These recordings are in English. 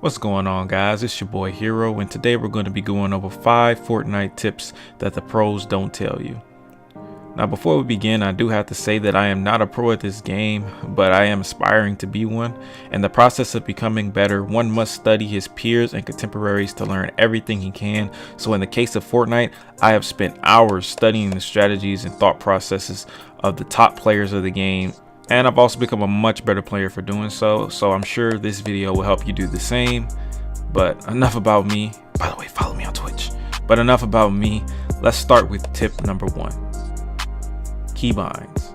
What's going on, guys? It's your boy Hero, and today we're going to be going over 5 Fortnite tips that the pros don't tell you. Now, before we begin, I do have to say that I am not a pro at this game, but I am aspiring to be one. In the process of becoming better, one must study his peers and contemporaries to learn everything he can. So in the case of Fortnite, I have spent hours studying the strategies and thought processes of the top players of the game. And I've also become a much better player for doing so. So I'm sure this video will help you do the same. But enough about me. By the way, follow me on Twitch. But enough about me. Let's start with tip number 1. Keybinds.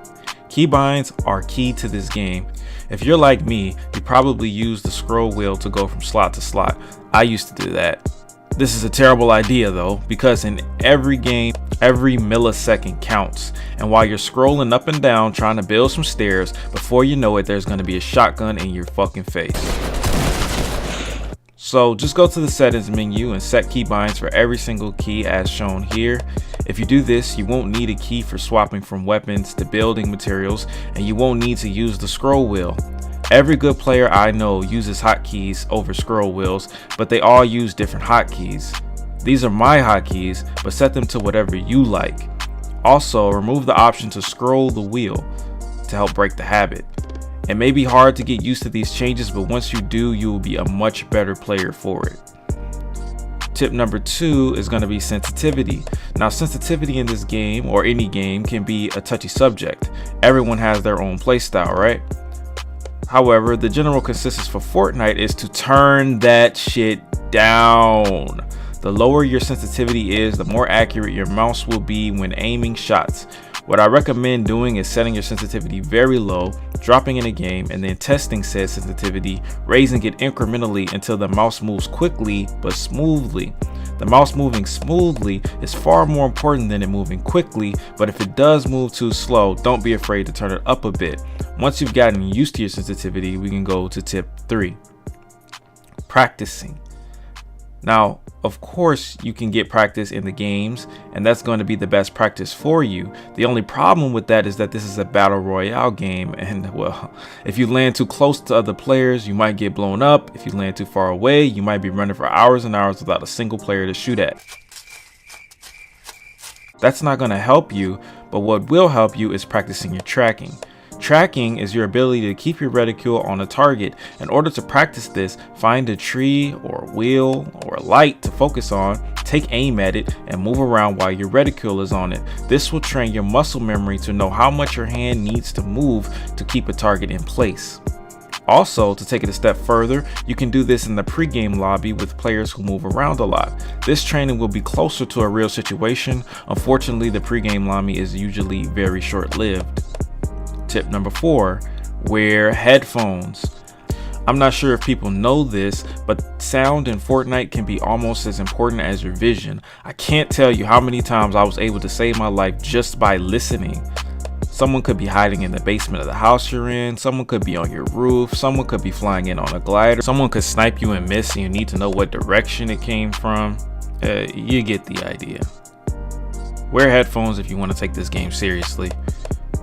Keybinds are key to this game. If you're like me, you probably use the scroll wheel to go from slot to slot. I used to do that. This is a terrible idea though, because in every game, every millisecond counts. And while you're scrolling up and down trying to build some stairs, before you know it, there's going to be a shotgun in your fucking face. So just go to the settings menu and set keybinds for every single key as shown here. If you do this, you won't need a key for swapping from weapons to building materials, and you won't need to use the scroll wheel. Every good player I know uses hotkeys over scroll wheels, but they all use different hotkeys. These are my hotkeys, but set them to whatever you like. Also, remove the option to scroll the wheel to help break the habit. It may be hard to get used to these changes, but once you do, you will be a much better player for it. Tip number 2 is going to be sensitivity. Now, sensitivity in this game, or any game, can be a touchy subject. Everyone has their own playstyle, right? However, the general consensus for Fortnite is to turn that shit down. The lower your sensitivity is, the more accurate your mouse will be when aiming shots. What I recommend doing is setting your sensitivity very low, dropping in a game, and then testing said sensitivity, raising it incrementally until the mouse moves quickly but smoothly. The mouse moving smoothly is far more important than it moving quickly, but if it does move too slow, don't be afraid to turn it up a bit. Once you've gotten used to your sensitivity, we can go to tip 3. Practicing. Now, of course, you can get practice in the games, and that's going to be the best practice for you. The only problem with that is that this is a battle royale game, and well, if you land too close to other players, you might get blown up. If you land too far away, you might be running for hours and hours without a single player to shoot at. That's not going to help you, but what will help you is practicing your tracking. Tracking is your ability to keep your reticule on a target. In order to practice this, find a tree or a wheel or a light to focus on, take aim at it, and move around while your reticule is on it. This will train your muscle memory to know how much your hand needs to move to keep a target in place. Also, to take it a step further, you can do this in the pre-game lobby with players who move around a lot. This training will be closer to a real situation. Unfortunately, the pre-game lobby is usually very short-lived. Tip number 4, wear headphones. I'm not sure if people know this, but sound in Fortnite can be almost as important as your vision. I can't tell you how many times I was able to save my life just by listening. Someone could be hiding in the basement of the house you're in, someone could be on your roof, someone could be flying in on a glider, someone could snipe you and miss and you need to know what direction it came from. You get the idea. Wear headphones if you want to take this game seriously.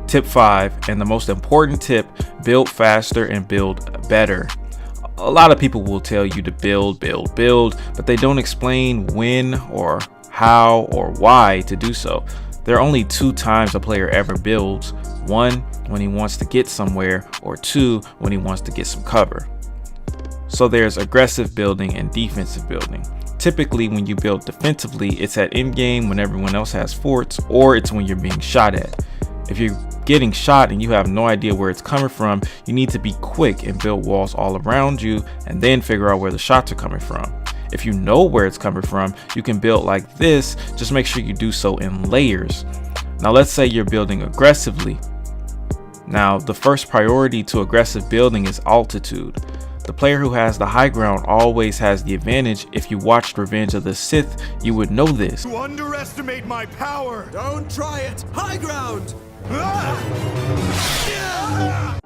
Tip 5, and the most important tip, build faster and build better. A lot of people will tell you to build, but they don't explain when or how or why to do so. There are only 2 times a player ever builds. 1, when he wants to get somewhere, or 2, when he wants to get some cover. So there's aggressive building and defensive building. Typically, when you build defensively, it's at end game when everyone else has forts, or it's when you're being shot at. If you're getting shot and you have no idea where it's coming from, you need to be quick and build walls all around you and then figure out where the shots are coming from. If you know where it's coming from, you can build like this, just make sure you do so in layers. Now let's say you're building aggressively. Now the first priority to aggressive building is altitude. The player who has the high ground always has the advantage. If you watched Revenge of the Sith, you would know this. You underestimate my power! Don't try it! High ground!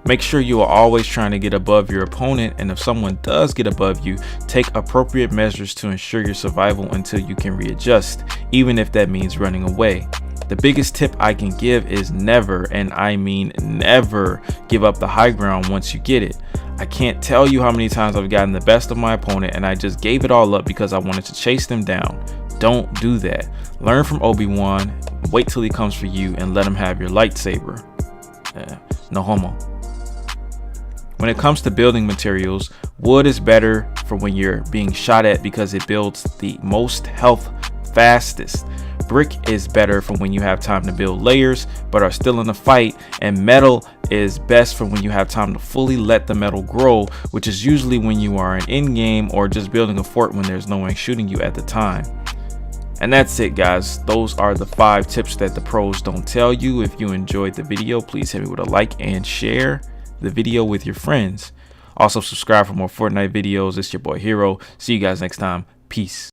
Make sure you are always trying to get above your opponent, and if someone does get above you, take appropriate measures to ensure your survival until you can readjust, even if that means running away. The biggest tip I can give is never, and I mean never, give up the high ground once you get it. I can't tell you how many times I've gotten the best of my opponent and I just gave it all up because I wanted to chase them down. Don't do that. Learn from Obi-Wan, wait till he comes for you, and let him have your lightsaber. No homo. When it comes to building materials, wood is better for when you're being shot at because it builds the most health fastest. Brick is better for when you have time to build layers but are still in a fight, and metal is best for when you have time to fully let the metal grow, which is usually when you are in game or just building a fort when there's no one shooting you at the time. And that's it, guys. Those are the 5 tips that the pros don't tell you. If you enjoyed the video, please hit me with a like and share the video with your friends. Also subscribe for more Fortnite videos. It's your boy Hero. See you guys next time. Peace.